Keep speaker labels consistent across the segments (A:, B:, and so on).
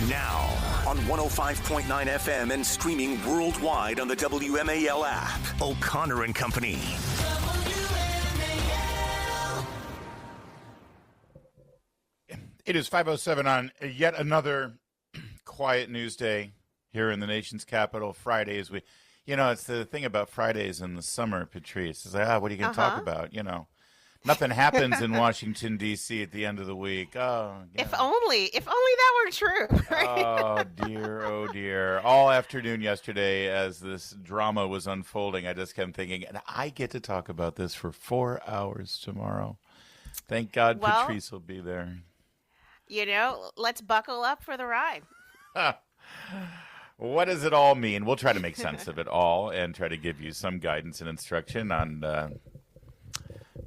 A: Now on 105.9 FM and streaming worldwide on the WMAL app. O'Connor and Company.
B: It is 5:07 on yet another quiet news day here in the nation's capital. Fridays, it's the thing about Fridays in the summer, Patrice. It's like, what are you going to talk about? Nothing happens in Washington, D.C. at the end of the week.
C: If only that were true. Right?
B: Oh, dear. All afternoon yesterday as this drama was unfolding, I just kept thinking, and I get to talk about this for 4 hours tomorrow. Thank God Patrice will be there.
C: Let's buckle up for the ride.
B: What does it all mean? We'll try to make sense of it all and try to give you some guidance and instruction on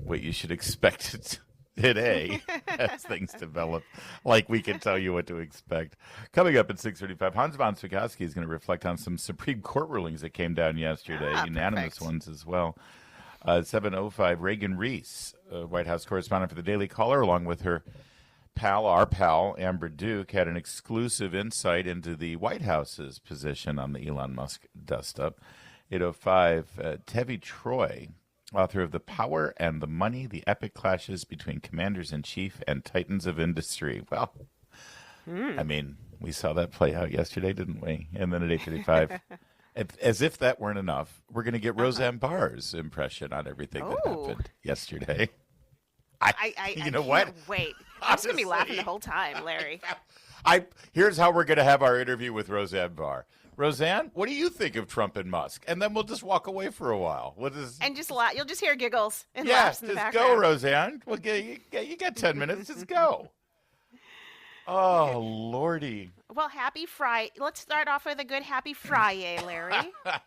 B: what you should expect today as things develop, like we can tell you what to expect. Coming up at 6:35, Hans von Spakovsky is going to reflect on some Supreme Court rulings that came down yesterday, unanimous ones as well. 7:05, Reagan Reese, White House correspondent for the Daily Caller, along with our pal, Amber Duke, had an exclusive insight into the White House's position on the Elon Musk dust-up. 8:05, Tevi Troy, author of The Power and the Money, The Epic Clashes Between Commanders-in-Chief and Titans of Industry. Well, I mean, we saw that play out yesterday, didn't we? And then at 8:35, as if that weren't enough, we're going to get Roseanne Barr's impression on everything that happened yesterday.
C: I
B: what?
C: Wait. I'm just going to be laughing the whole time, Larry.
B: Here's how we're going to have our interview with Roseanne Barr. Roseanne, what do you think of Trump and Musk? And then we'll just walk away for a while.
C: And just laugh. You'll just hear giggles and laughs in the background.
B: Just go, Roseanne. Well, you got 10 minutes. Just go. Oh, Lordy.
C: Well, happy Friday. Let's start off with a good happy Friday, Larry.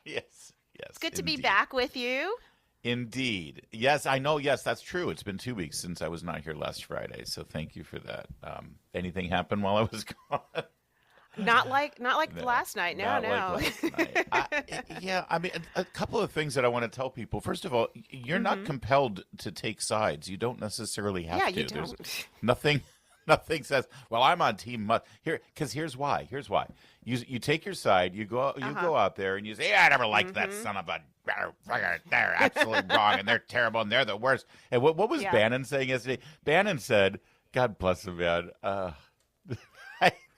B: Yes.
C: It's good to be back with you.
B: Indeed. Yes, I know. Yes, that's true. It's been 2 weeks since I was not here last Friday, so thank you for that. Anything happened while I was gone?
C: Not like last night. No.
B: Like last night. I mean, a couple of things that I want to tell people. First of all, you're not compelled to take sides. You don't necessarily have to.
C: Yeah, you don't.
B: Nothing says, well, I'm on Team Musk. Because here's why. You take your side, you go out there and you say, I never liked that son of a... They're absolutely wrong and they're terrible and they're the worst. And what was Bannon saying yesterday? Bannon said, God bless him, man.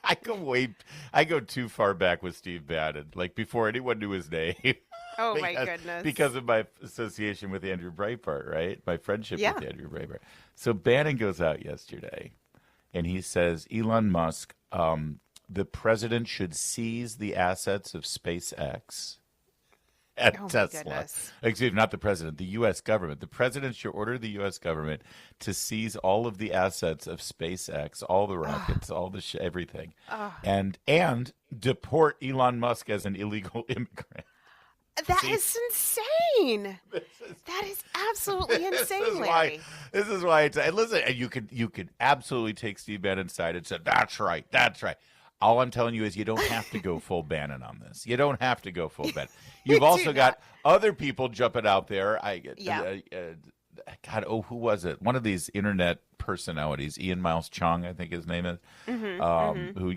B: I go too far back with Steve Bannon, like before anyone knew his name.
C: Oh, my goodness.
B: Because of my association with Andrew Breitbart, right? My friendship with Andrew Breitbart. So Bannon goes out yesterday and he says, Elon Musk, the president should seize the assets of SpaceX and Tesla. Excuse me, not the president, the U.S. government. The president should order the U.S. government to seize all of the assets of SpaceX, all the rockets, all the everything, and deport Elon Musk as an illegal immigrant.
C: That is insane. That is absolutely insane, Larry.
B: This is why it's listen. And you could absolutely take Steve Bannon's side and say that's right. All I'm telling you is you don't have to go full Bannon on this. You don't have to go full Bannon. You've also got other people jumping out there. Who was it? One of these internet personalities, Ian Miles Chong, I think his name is, who,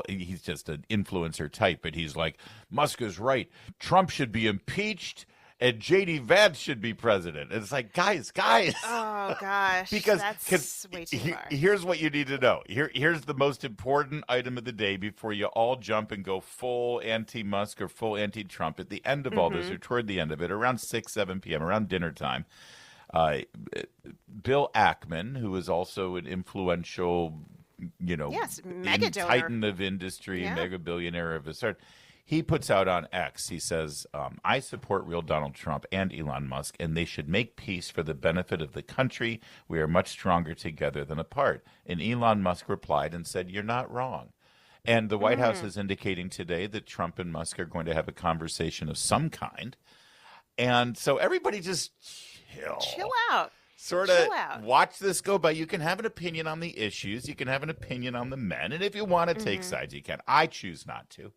B: he's just an influencer type, but he's like, Musk is right. Trump should be impeached and J.D. Vance should be president. And it's like, guys.
C: Oh, gosh. That's way too far.
B: Here's what you need to know. Here's the most important item of the day before you all jump and go full anti-Musk or full anti-Trump. At the end of all this, or toward the end of it, around 6, 7 p.m., around dinner time, Bill Ackman, who is also an influential,
C: mega
B: titan of industry, mega billionaire of a sort, he puts out on X, he says, I support real Donald Trump and Elon Musk, and they should make peace for the benefit of the country. We are much stronger together than apart. And Elon Musk replied and said, you're not wrong. And the White House is indicating today that Trump and Musk are going to have a conversation of some kind. And so everybody just
C: chill out.
B: Sort of watch this go by. You can have an opinion on the issues. You can have an opinion on the men. And if you want to take sides, you can. I choose not to.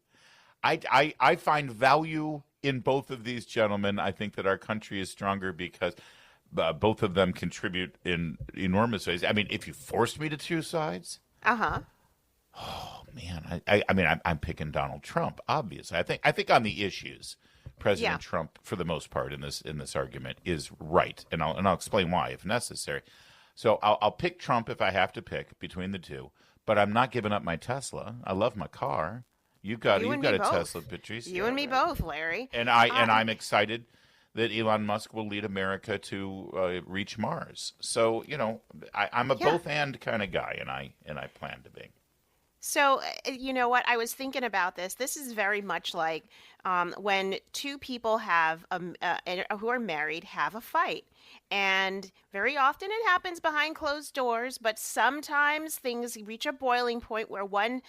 B: I find value in both of these gentlemen. I think that our country is stronger because both of them contribute in enormous ways. I mean, if you forced me to choose sides, Oh man, I mean, I'm picking Donald Trump. Obviously, I think on the issues, President Trump, for the most part, in this argument, is right, and I'll explain why if necessary. So I'll pick Trump if I have to pick between the two, but I'm not giving up my Tesla. I love my car. You've got a Tesla, Patrice.
C: You and me both, Larry.
B: And I'm excited that Elon Musk will lead America to reach Mars. So I'm a both and kind of guy, and I plan to be.
C: So, you know what? I was thinking about this. This is very much like when two people who are married have a fight. And very often it happens behind closed doors, but sometimes things reach a boiling point where one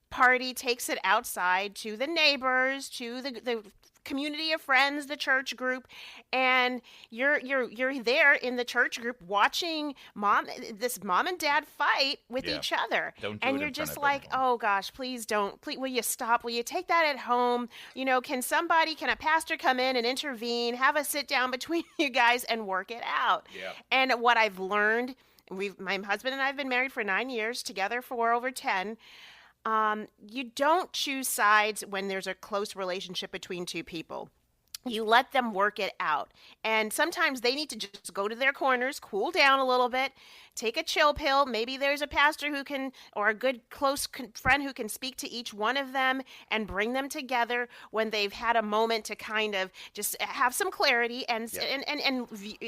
C: party takes it outside to the neighbors, to the community of friends, the church group, and you're there in the church group watching this mom and dad fight with each other. And you're just like, oh gosh, please don't, please, will you stop? Will you take that at home? Can a pastor come in and intervene, have a sit down between you guys and work it out? Yeah. And what I've learned, my husband and I have been married for 9 years, together for over 10. You don't choose sides when there's a close relationship between two people. You let them work it out. And sometimes they need to just go to their corners, cool down a little bit, take a chill pill. Maybe there's a pastor or a good close friend who can speak to each one of them and bring them together when they've had a moment to kind of just have some clarity and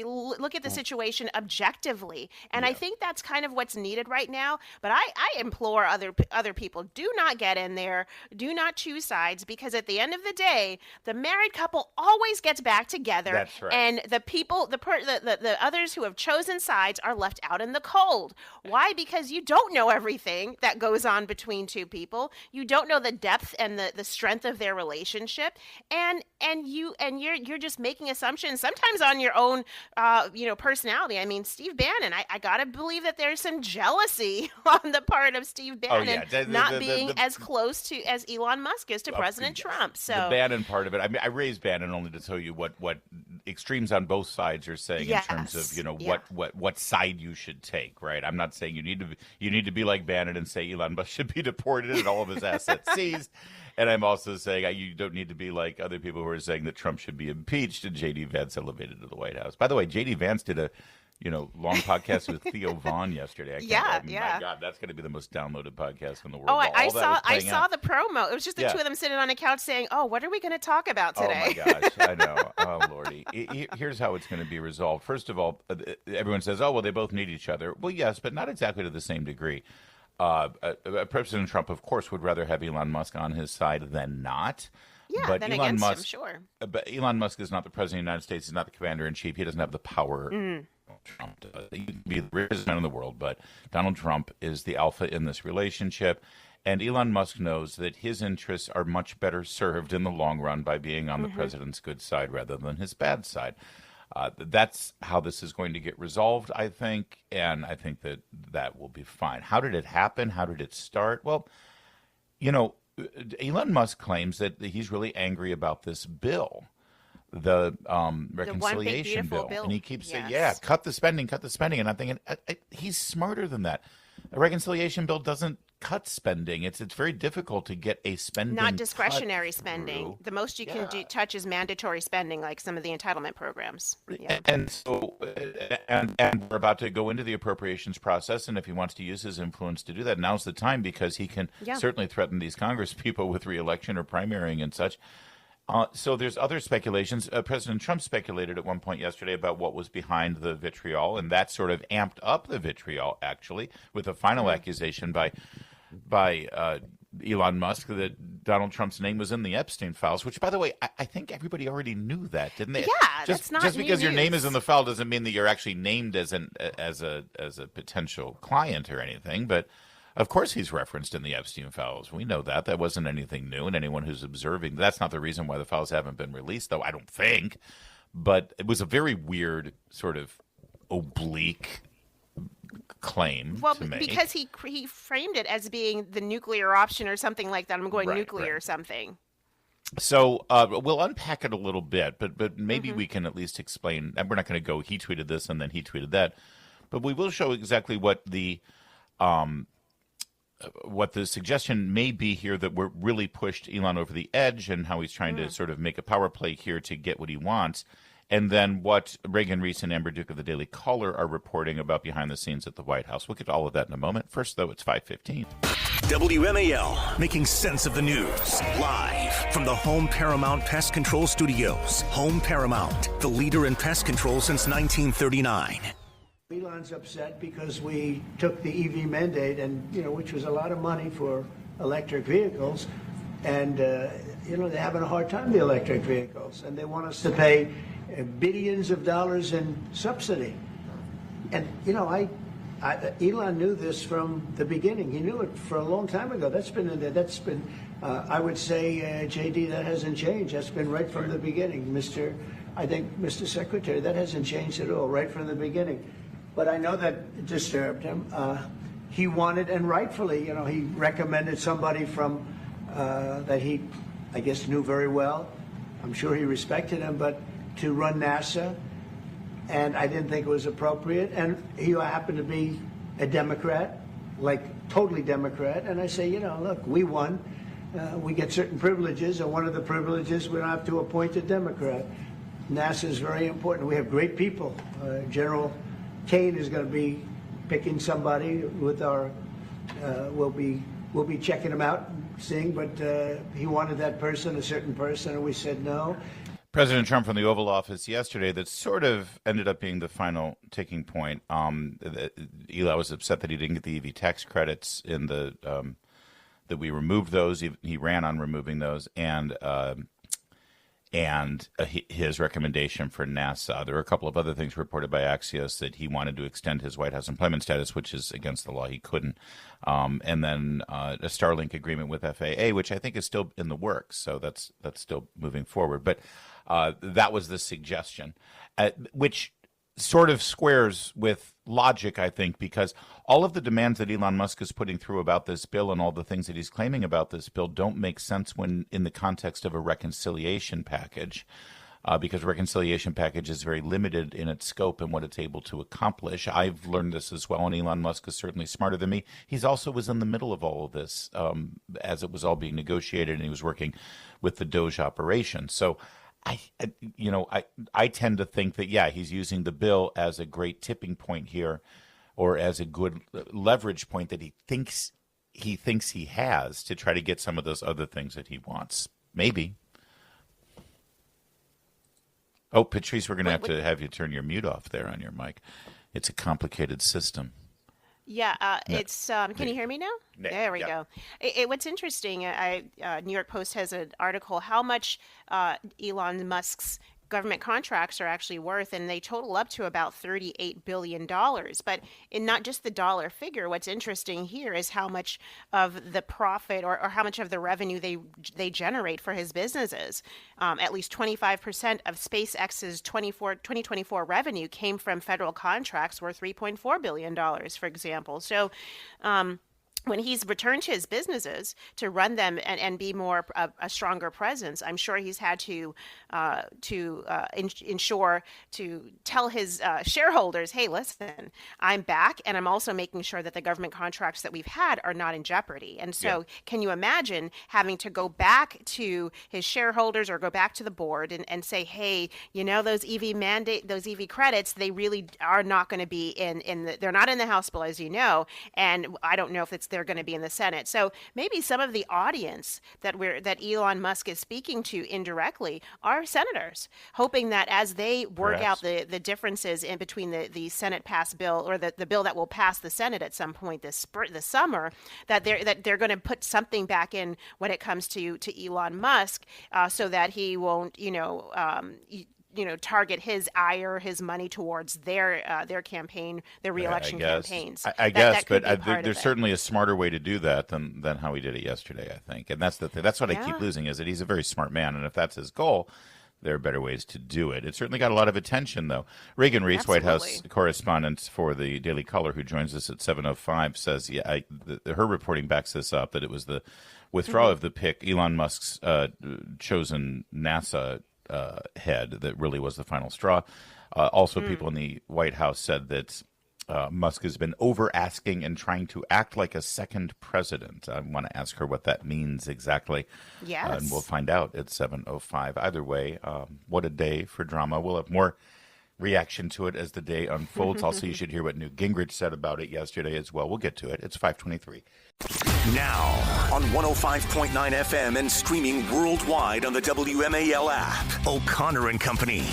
C: look at the situation objectively. And I think that's kind of what's needed right now. But I implore other people, do not get in there. Do not choose sides, because at the end of the day, the married couple always gets back together.
B: That's right.
C: And the people, the others who have chosen sides are left out in the cold. Why? Because you don't know everything that goes on between two people. You don't know the depth and the strength of their relationship, and you're just making assumptions sometimes on your own personality. I mean, Steve Bannon, I gotta believe that there's some jealousy on the part of Steve Bannon not being as close to as Elon Musk is to President Trump. So
B: the Bannon part of it, I mean, I raised Bannon only to tell you what extremes on both sides are saying in terms of what side you should take, right? I'm not saying you need to be like Bannon and say Elon Musk should be deported and all of his assets seized. And I'm also saying you don't need to be like other people who are saying that Trump should be impeached and J.D. Vance elevated to the White House. By the way, J.D. Vance did a long podcast with Theo Vaughn yesterday. My God, that's going to be the most downloaded podcast in the world.
C: Oh, I saw the promo. It was just the two of them sitting on a couch saying, "Oh, what are we going to talk about today?"
B: Oh my gosh, I know. Oh Lordy. Here's how it's going to be resolved. First of all, everyone says, "Oh, well, they both need each other." Well, yes, but not exactly to the same degree. President Trump, of course, would rather have Elon Musk on his side than not.
C: Yeah,
B: but
C: then
B: Elon
C: against
B: Musk,
C: him, sure.
B: But Elon Musk is not the president of the United States. He's not the commander-in-chief. He doesn't have the power Trump does. He can be the richest man in the world, but Donald Trump is the alpha in this relationship. And Elon Musk knows that his interests are much better served in the long run by being on the president's good side rather than his bad side. That's how this is going to get resolved, I think, and I think that will be fine. How did it happen? How did it start? Well, Elon Musk claims that he's really angry about this bill, the reconciliation bill. And he keeps saying, cut the spending. And I'm thinking, he's smarter than that. A reconciliation bill doesn't cut spending. It's very difficult to get a spending
C: not discretionary spending.
B: Through.
C: The most you can touch is mandatory spending, like some of the entitlement programs. Yeah.
B: And so, and we're about to go into the appropriations process, and if he wants to use his influence to do that, now's the time, because he can certainly threaten these Congress people with re-election or primarying and such. So there's other speculations. President Trump speculated at one point yesterday about what was behind the vitriol, and that sort of amped up the vitriol, actually, with a final accusation by Elon Musk that Donald Trump's name was in the Epstein files, which, by the way, I think everybody already knew that, didn't they?
C: Yeah, that's not
B: just because
C: new
B: your
C: news.
B: name is in the file doesn't mean that you're actually named as a potential client or anything, but of course he's referenced in the Epstein files. We know that. That wasn't anything new, and anyone who's observing, that's not the reason why the files haven't been released, though, I don't think. But it was a very weird, sort of oblique claim to make.
C: Because he framed it as being the nuclear option or something like that. I'm going nuclear or something.
B: So we'll unpack it a little bit, but maybe we can at least explain. And we're not going to go, he tweeted this and then he tweeted that. But we will show exactly what the what the suggestion may be here that we're really pushed Elon over the edge and how he's trying to sort of make a power play here to get what he wants. And then what Reagan Reese and Amber Duke of the Daily Caller are reporting about behind the scenes at the White House. We'll get to all of that in a moment. First, though, it's 5:15.
A: WMAL, making sense of the news. Live from the Home Paramount Pest Control Studios. Home Paramount, the leader in pest control since 1939.
D: Elon's upset because we took the EV mandate, and which was a lot of money for electric vehicles, and they're having a hard time, the electric vehicles, and they want us to pay billions of dollars in subsidy. And Elon knew this from the beginning. He knew it for a long time ago. That's been in there. That's been, I would say, JD, that hasn't changed. That's been right from the beginning, Mr. Secretary. That hasn't changed at all, right from the beginning. But I know that disturbed him. He wanted, and rightfully, he recommended somebody from that he, I guess, knew very well. I'm sure he respected him, but to run NASA, and I didn't think it was appropriate. And he happened to be a Democrat, like totally Democrat. And I say, look, we won. We get certain privileges, and one of the privileges, we don't have to appoint a Democrat. NASA is very important. We have great people. General Kane is going to be picking somebody with our. We'll be checking him out, seeing. But he wanted that person, a certain person, and we said no.
B: President Trump from the Oval Office yesterday, that sort of ended up being the final ticking point. Eli was upset that he didn't get the EV tax credits in the that we removed those. He ran on removing those, and his recommendation for NASA. There were a couple of other things reported by Axios that he wanted to extend his White House employment status, which is against the law. He couldn't. And then a Starlink agreement with FAA, which I think is still in the works. So that's still moving forward. But that was the suggestion, which sort of squares with logic, I think, because all of the demands that Elon Musk is putting through about this bill and all the things that he's claiming about this bill don't make sense when in the context of a reconciliation package, because a reconciliation package is very limited in its scope and what it's able to accomplish. I've learned this as well, and Elon Musk is certainly smarter than me. He's also was in the middle of all of this as it was all being negotiated, and he was working with the Doge operation. So I tend to think that, he's using the bill as a great tipping point here, or as a good leverage point that he thinks he has to try to get some of those other things that he wants. Maybe. Oh, Patrice, we're going to have you turn your mute off there on your mic. It's a complicated system.
C: Yeah, it's. Can you hear me now? There we go. What's interesting, New York Post has an article how much Elon Musk's government contracts are actually worth, and they total up to about $38 billion. But in not just the dollar figure, what's interesting here is how much of the profit or how much of the revenue they generate for his businesses. At least 25% of SpaceX's 2024 revenue came from federal contracts worth $3.4 billion, for example. So, when he's returned to his businesses to run them and be more a stronger presence, I'm sure he's had to ensure to tell his shareholders, hey, listen, I'm back, and I'm also making sure that the government contracts that we've had are not in jeopardy. And so Can you imagine having to go back to his shareholders or go back to the board and say, hey, those EV credits, they really are not going to be they're not in the House bill, as you know, and I don't know if they're going to be in the Senate. So maybe some of the audience that Elon Musk is speaking to indirectly are senators, hoping that as they work out the differences in between the Senate passed bill or the bill that will pass the Senate at some point this summer, that they're going to put something back in when it comes to Elon Musk, so that he won't target his ire, his money towards their campaign, their reelection campaigns.
B: I guess, but there's certainly a smarter way to do that than how he did it yesterday, I think. And that's the thing. That's what I keep losing, is that he's a very smart man, and if that's his goal, there are better ways to do it. It certainly got a lot of attention, though. Reagan Reese, White House correspondent for the Daily Caller, who joins us at 7:05, says, her reporting backs this up, that it was the withdrawal of the pick, Elon Musk's chosen NASA head, that really was the final straw. Also, people in the White House said that Musk has been over-asking and trying to act like a second president. I want to ask her what that means exactly.
C: Yes.
B: And we'll find out at 7:05. Either way, what a day for drama. We'll have more reaction to it as the day unfolds. Also, you should hear what Newt Gingrich said about it yesterday as well. We'll get to it. It's 5:23.
A: Now on 105.9 FM and streaming worldwide on the WMAL app. O'Connor and Company.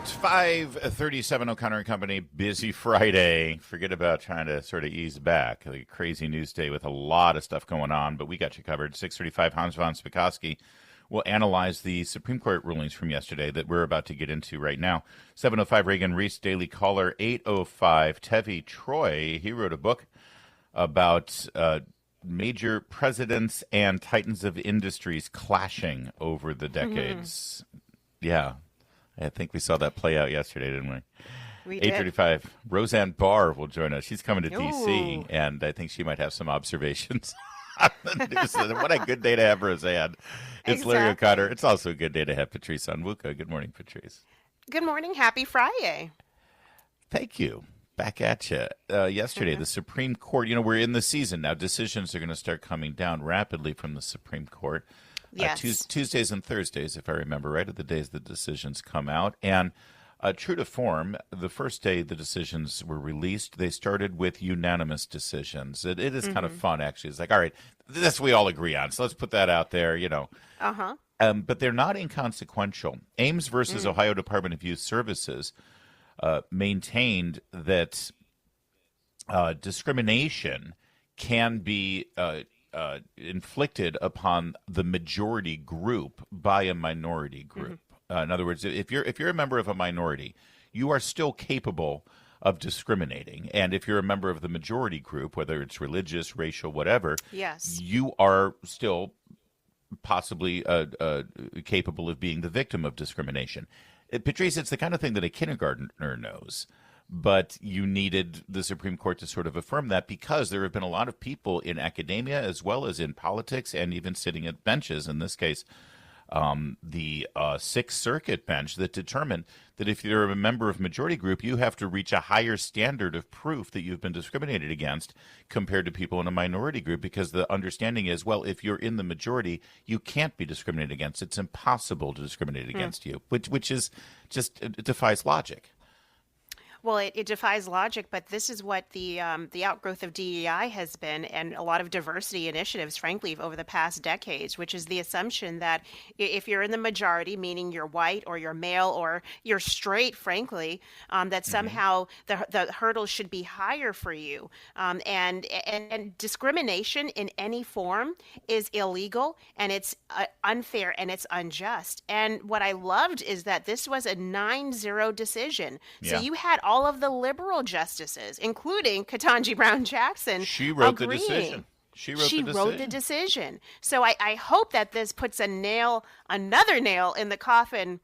B: It's 5:37, O'Connor and Company. Busy Friday. Forget about trying to sort of ease back. A crazy news day with a lot of stuff going on, but we got you covered. 6:35, Hans von Spakovsky will analyze the Supreme Court rulings from yesterday that we're about to get into right now. 7:05, Reagan Reese, Daily Caller. 8:05, Tevi Troy. He wrote a book about major presidents and titans of industries clashing over the decades. Yeah, I think we saw that play out yesterday, didn't we?
C: We did.
B: 8:35, Roseanne Barr will join us. She's coming to D.C.,
C: Ooh.
B: and I think she might have some observations on the news. What a good day to have Roseanne. It's Larry
C: Exactly.
B: O'Connor. It's also a good day to have Patrice Onwuka. Good morning, Patrice.
C: Good morning. Happy Friday.
B: Thank you. Back at you. Yesterday, the Supreme Court, we're in the season now. Decisions are going to start coming down rapidly from the Supreme Court.
C: Yes.
B: Tuesdays and Thursdays, if I remember right, are the days the decisions come out. And true to form, the first day the decisions were released, they started with unanimous decisions. It is kind of fun, actually. It's like, all right, this we all agree on, so let's put that out there,
C: Uh-huh.
B: But they're not inconsequential. Ames versus Ohio Department of Youth Services maintained that discrimination can be inflicted upon the majority group by a minority group. In other words, if you're a member of a minority, you are still capable of discriminating. And if you're a member of the majority group, whether it's religious, racial, whatever,
C: Yes.
B: you are still possibly capable of being the victim of discrimination. Patrice, it's the kind of thing that a kindergartner knows. But you needed the Supreme Court to sort of affirm that because there have been a lot of people in academia as well as in politics and even sitting at benches, in this case, the Sixth Circuit bench, that determined that if you're a member of majority group, you have to reach a higher standard of proof that you've been discriminated against compared to people in a minority group, because the understanding is, well, if you're in the majority, you can't be discriminated against. It's impossible to discriminate against you, which is just, it defies logic.
C: Well, it defies logic, but this is what the outgrowth of DEI has been, and a lot of diversity initiatives, frankly, over the past decades, which is the assumption that if you're in the majority, meaning you're white or you're male or you're straight, frankly, that somehow the hurdles should be higher for you. And discrimination in any form is illegal, and it's unfair, and it's unjust. And what I loved is that this was a 9-0 decision. So
B: Yeah.
C: you had all of the liberal justices, including Ketanji Brown Jackson,
B: She wrote the
C: agreeing.
B: decision. She
C: wrote the decision. So I hope that this puts another nail in the coffin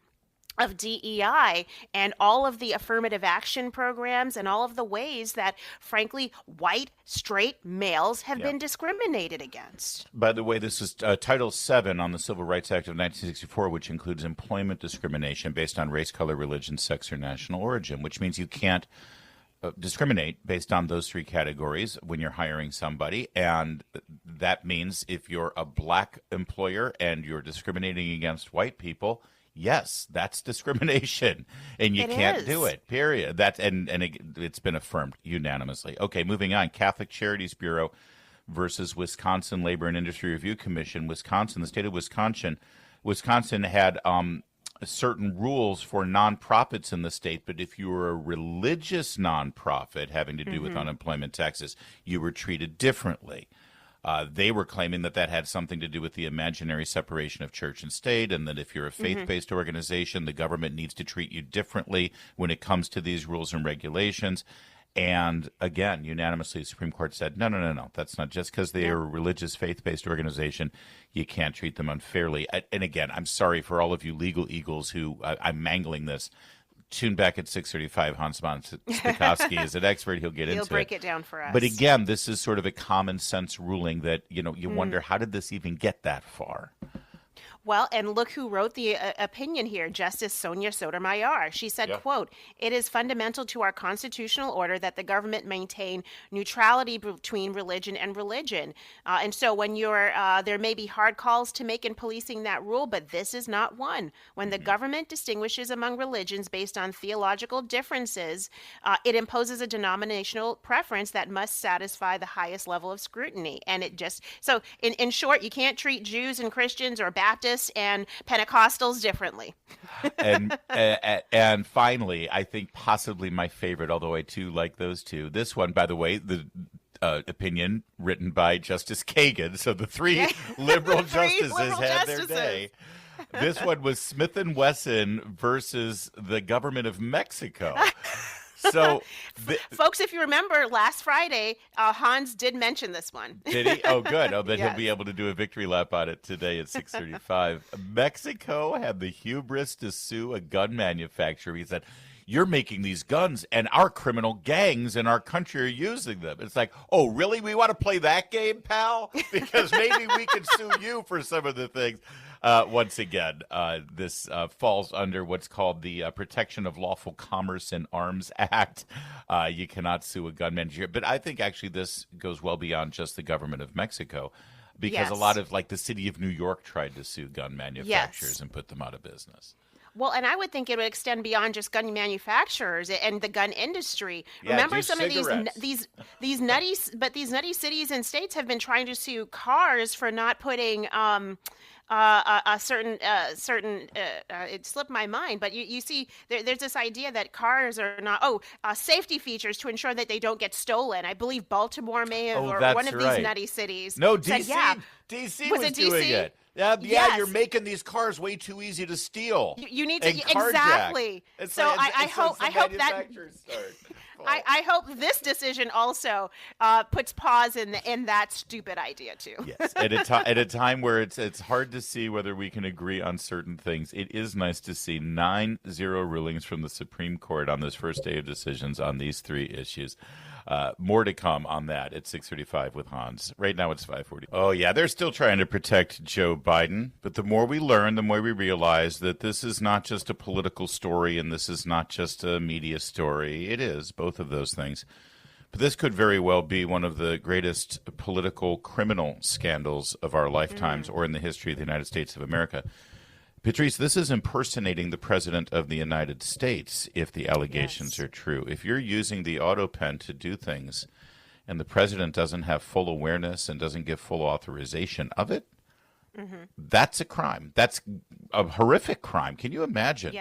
C: of DEI and all of the affirmative action programs and all of the ways that, frankly, white, straight males have been discriminated against.
B: By the way, this is Title VII on the Civil Rights Act of 1964, which includes employment discrimination based on race, color, religion, sex, or national origin, which means you can't discriminate based on those three categories when you're hiring somebody. And that means if you're a black employer and you're discriminating against white people, yes, that's discrimination, and you can't do it, period. It's been affirmed unanimously. Okay, moving on. Catholic Charities Bureau versus Wisconsin Labor and Industry Review Commission. The state of Wisconsin had certain rules for nonprofits in the state, but if you were a religious nonprofit having to do with unemployment taxes, you were treated differently. They were claiming that had something to do with the imaginary separation of church and state, and that if you're a faith-based organization, the government needs to treat you differently when it comes to these rules and regulations. And again, unanimously, the Supreme Court said, no. That's not just because they are a religious, faith-based organization. You can't treat them unfairly. And again, I'm sorry for all of you legal eagles who I'm mangling this. Tune back at 6:35. Hans von Spakovsky is an expert. He'll get into it.
C: He'll break it down for us.
B: But again, this is sort of a common sense ruling that, you wonder, how did this even get that far?
C: Well, and look who wrote the opinion here, Justice Sonia Sotomayor. She said, quote, "It is fundamental to our constitutional order that the government maintain neutrality between religion and religion." And so when there may be hard calls to make in policing that rule, but this is not one. When the government distinguishes among religions based on theological differences, it imposes a denominational preference that must satisfy the highest level of scrutiny. And it just, so in short, you can't treat Jews and Christians or Baptists and Pentecostals differently.
B: and finally, I think possibly my favorite, although I too like those two. This one, by the way, the opinion written by Justice Kagan. So the three liberal justices had their day. This one was Smith and Wesson versus the government of Mexico. So,
C: folks, if you remember last Friday, Hans did mention this one.
B: Did he? Oh, good. Oh, then he'll be able to do a victory lap on it today at 6:35. Mexico had the hubris to sue a gun manufacturer. He said, "You're making these guns, and our criminal gangs in our country are using them." It's like, oh, really? We want to play that game, pal? Because maybe we could sue you for some of the things. Once again, this falls under what's called the Protection of Lawful Commerce in Arms Act. You cannot sue a gun manufacturer. But I think actually this goes well beyond just the government of Mexico, because a lot of, like, the city of New York tried to sue gun manufacturers and put them out of business.
C: Well, and I would think it would extend beyond just gun manufacturers and the gun industry. Remember, some cigarettes. Of these nutty cities and states have been trying to sue cars for not putting a certain it slipped my mind, but you see there's this idea that cars are not safety features to ensure that they don't get stolen. I believe Baltimore may have, or one of these nutty cities.
B: No, DC was doing it. Yeah, you're making these cars way too easy to steal.
C: You need to exactly. So I hope that I hope this decision also puts pause in that stupid idea too.
B: Yes, at a time where it's hard to see whether we can agree on certain things, it is nice to see 9-0 rulings from the Supreme Court on this first day of decisions on these three issues. More to come on that at 6:35 with Hans. Right now it's 5:40. Oh, yeah, they're still trying to protect Joe Biden. But the more we learn, the more we realize that this is not just a political story and this is not just a media story. It is both of those things. But this could very well be one of the greatest political criminal scandals of our lifetimes or in the history of the United States of America. Patrice, this is impersonating the President of the United States if the allegations are true. If you're using the auto pen to do things and the President doesn't have full awareness and doesn't give full authorization of it, that's a crime. That's a horrific crime. Can you imagine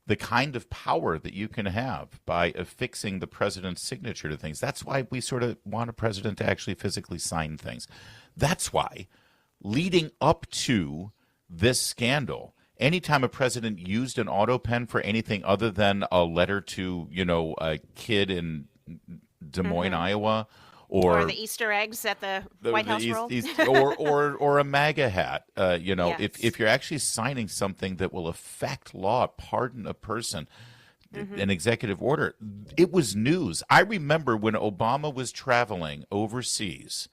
B: the kind of power that you can have by affixing the President's signature to things? That's why we sort of want a president to actually physically sign things. That's why leading up to this scandal, anytime a president used an auto pen for anything other than a letter to, a kid in Des Moines, Iowa, or
C: the Easter eggs at the White House roll,
B: or a MAGA hat, if you're actually signing something that will affect law, pardon a person, an executive order, it was news. I remember when Obama was traveling overseas,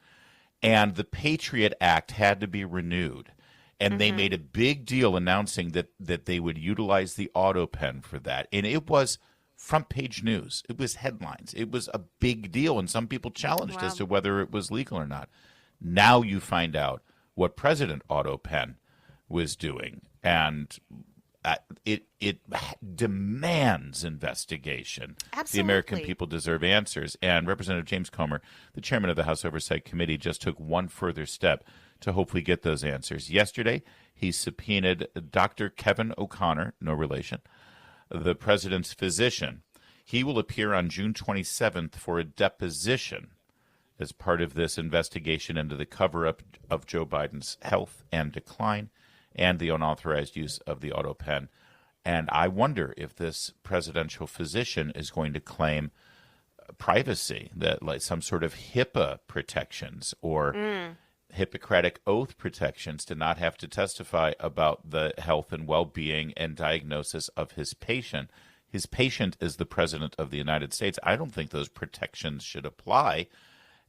B: and the Patriot Act had to be renewed. And they made a big deal announcing that they would utilize the auto pen for that. And it was front page news. It was headlines. It was a big deal. And some people challenged as to whether it was legal or not. Now you find out what President Auto Pen was doing. And it demands investigation.
C: Absolutely.
B: The American people deserve answers. And Representative James Comer, the chairman of the House Oversight Committee, just took one further step to hopefully get those answers. Yesterday, he subpoenaed Dr. Kevin O'Connor, no relation, the president's physician. He will appear on June 27th for a deposition as part of this investigation into the cover-up of Joe Biden's health and decline and the unauthorized use of the auto pen. And I wonder if this presidential physician is going to claim privacy, that like some sort of HIPAA protections or Hippocratic Oath protections to not have to testify about the health and well-being and diagnosis of his patient. His patient is the President of the United States. I don't think those protections should apply.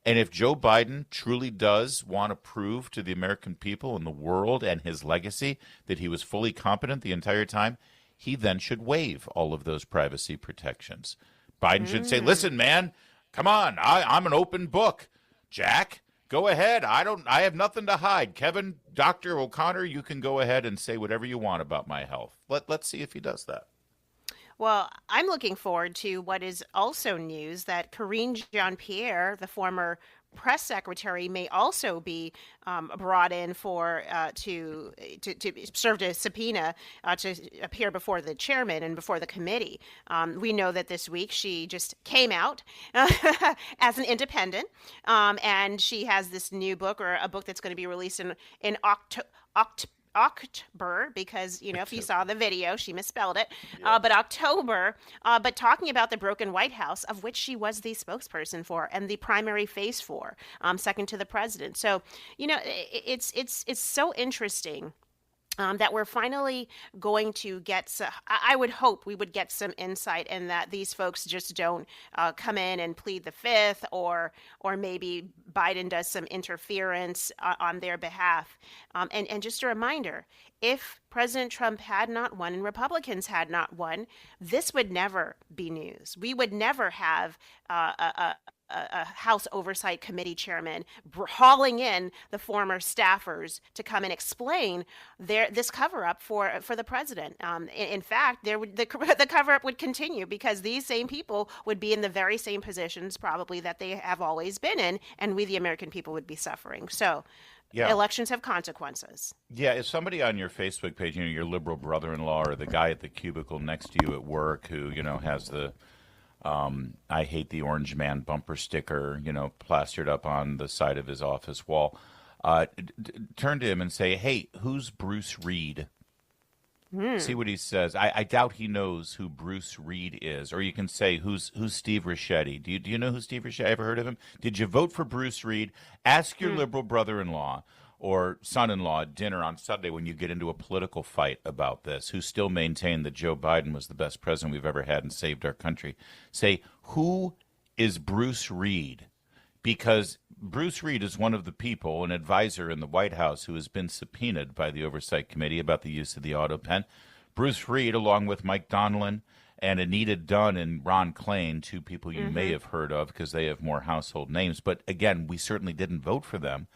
B: And if Joe Biden truly does want to prove to the American people and the world and his legacy that he was fully competent the entire time, he then should waive all of those privacy protections. Biden should say, listen, man, come on. I'm an open book. Jack, go ahead. I have nothing to hide. Kevin, Dr. O'Connor, you can go ahead and say whatever you want about my health. Let's see if he does that.
C: Well, I'm looking forward to what is also news that Karine Jean-Pierre, the former press secretary, may also be brought in for to serve a subpoena to appear before the chairman and before the committee. We know that this week she just came out as an independent, and she has this new book, or a book that's going to be released in October, because, if you saw the video, she misspelled it, but October, but talking about the broken White House, of which she was the spokesperson for and the primary face for, second to the president. So, it's so interesting. That we're finally going to get, I would hope we would get some insight, in that these folks just don't come in and plead the fifth, or maybe Biden does some interference on their behalf. And just a reminder, if President Trump had not won and Republicans had not won, this would never be news. We would never have a House Oversight Committee chairman hauling in the former staffers to come and explain this cover-up for the president. In fact, the cover-up would continue, because these same people would be in the very same positions probably that they have always been in, and we, the American people, would be suffering. So elections have consequences.
B: Yeah, if somebody on your Facebook page, your liberal brother-in-law or the guy at the cubicle next to you at work who, has the I hate the orange man bumper sticker, plastered up on the side of his office wall, turn to him and say, hey, who's Bruce Reed? See what he says. I doubt he knows who Bruce Reed is. Or you can say, who's Steve Ricchetti? Do you know who Steve Ricchetti? Ever heard of him? Did you vote for Bruce Reed? Ask your liberal brother-in-law or son-in-law at dinner on Sunday, when you get into a political fight about this, who still maintain that Joe Biden was the best president we've ever had and saved our country. Say, who is Bruce Reed? Because Bruce Reed is one of the people, an advisor in the White House, who has been subpoenaed by the Oversight Committee about the use of the auto pen. Bruce Reed, along with Mike Donilon and Anita Dunn and Ron Klain, two people you may have heard of because they have more household names. But again, we certainly didn't vote for them.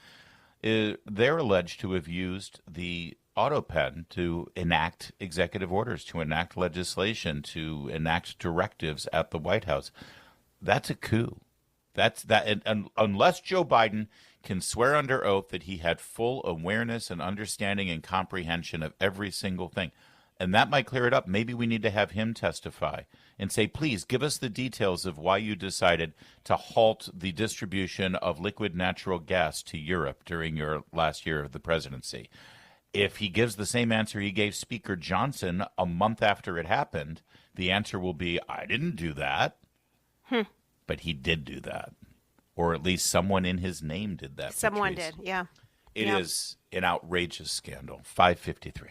B: They're alleged to have used the auto pen to enact executive orders, to enact legislation, to enact directives at the White House. That's a coup. And unless Joe Biden can swear under oath that he had full awareness and understanding and comprehension of every single thing, and that might clear it up. Maybe we need to have him testify and say, please give us the details of why you decided to halt the distribution of liquid natural gas to Europe during your last year of the presidency. If he gives the same answer he gave Speaker Johnson a month after it happened, the answer will be, I didn't do that. But he did do that. Or at least someone in his name did that.
C: Someone did, yeah.
B: It is an outrageous scandal. 5:53.